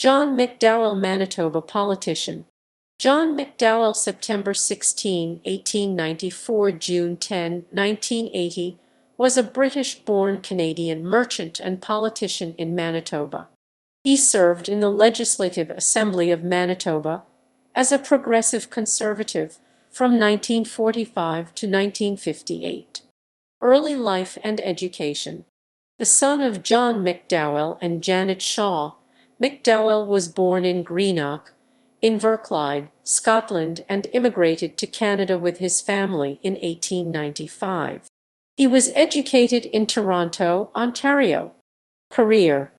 John McDowell, Manitoba politician. John McDowell, September 16, 1894, June 10, 1980, was a British-born Canadian merchant and politician in Manitoba. He served in the Legislative Assembly of Manitoba as a progressive conservative from 1945 to 1958. Early life and education. The son of John McDowell and Janet Shaw, McDowell was born in Greenock, Inverclyde, Scotland, and immigrated to Canada with his family in 1895. He was educated in Toronto, Ontario. Career.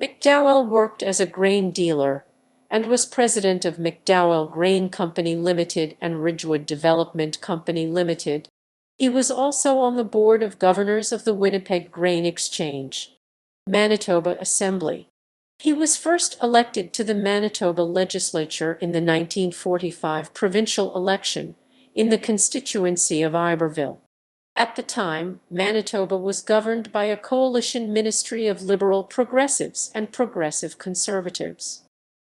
McDowell worked as a grain dealer and was president of McDowell Grain Company Limited and Ridgewood Development Company Limited. He was also on the board of governors of the Winnipeg Grain Exchange. Manitoba Assembly. He was first elected to the Manitoba legislature in the 1945 provincial election in the constituency of Iberville. At the time, Manitoba was governed by a coalition ministry of Liberal Progressives and Progressive Conservatives.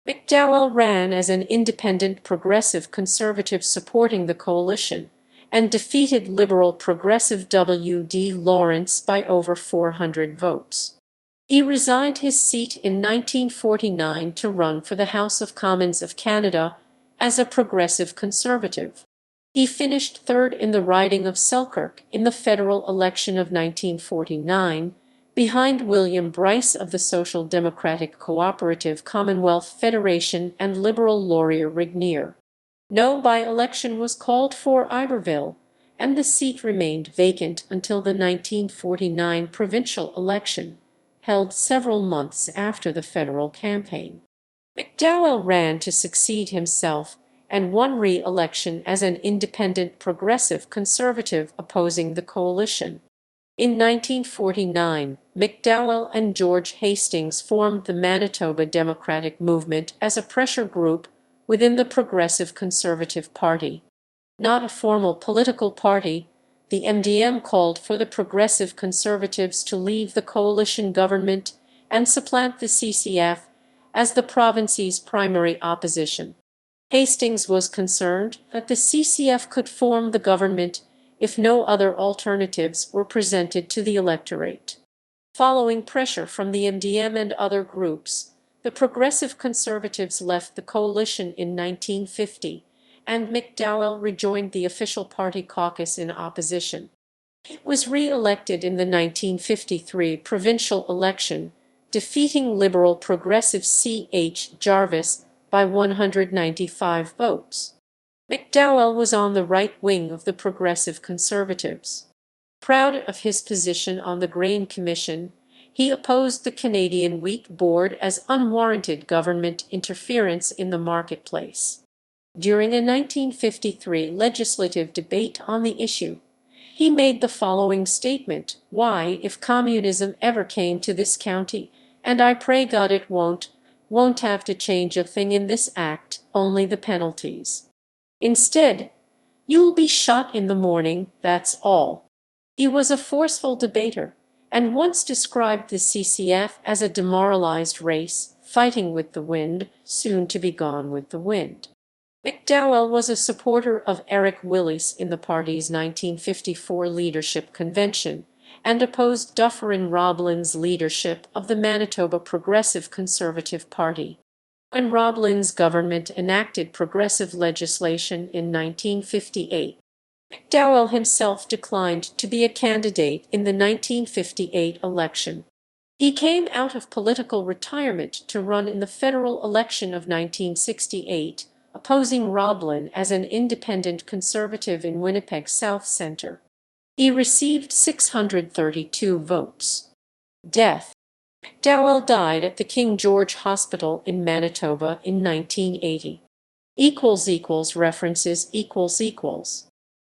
McDowell ran as an independent Progressive Conservative supporting the coalition and defeated Liberal Progressive W.D. Lawrence by over 400 votes. He resigned his seat in 1949 to run for the House of Commons of Canada as a Progressive Conservative. He finished third in the riding of Selkirk in the federal election of 1949, behind William Bryce of the Social Democratic Cooperative Commonwealth Federation and Liberal Laurier Regnier. No by-election was called for Iberville, and the seat remained vacant until the 1949 provincial election, held several months after the federal campaign. McDowell ran to succeed himself and won re-election as an independent progressive conservative opposing the coalition. In 1949, McDowell and George Hastings formed the Manitoba Democratic Movement as a pressure group within the Progressive Conservative Party. Not a formal political party, the MDM called for the Progressive Conservatives to leave the coalition government and supplant the CCF as the province's primary opposition. Hastings was concerned that the CCF could form the government if no other alternatives were presented to the electorate. Following pressure from the MDM and other groups, the Progressive Conservatives left the coalition in 1950, and McDowell rejoined the official party caucus in opposition. He was re-elected in the 1953 provincial election, defeating Liberal Progressive C.H. Jarvis by 195 votes. McDowell was on the right wing of the Progressive Conservatives. Proud of his position on the Grain Commission, he opposed the Canadian Wheat Board as unwarranted government interference in the marketplace. During a 1953 legislative debate on the issue, he made the following statement: "Why, if communism ever came to this county, and I pray God it won't have to change a thing in this act, only the penalties. Instead, you'll be shot in the morning, that's all." He was a forceful debater, and once described the CCF as a demoralized race, fighting with the wind, soon to be gone with the wind. McDowell was a supporter of Eric Willis in the party's 1954 leadership convention and opposed Dufferin Roblin's leadership of the Manitoba Progressive Conservative Party. When Roblin's government enacted progressive legislation in 1958, McDowell himself declined to be a candidate in the 1958 election. He came out of political retirement to run in the federal election of 1968, opposing Roblin as an independent conservative in Winnipeg South Centre. He received 632 votes. Death. McDowell died at the King George Hospital in Manitoba in 1980. References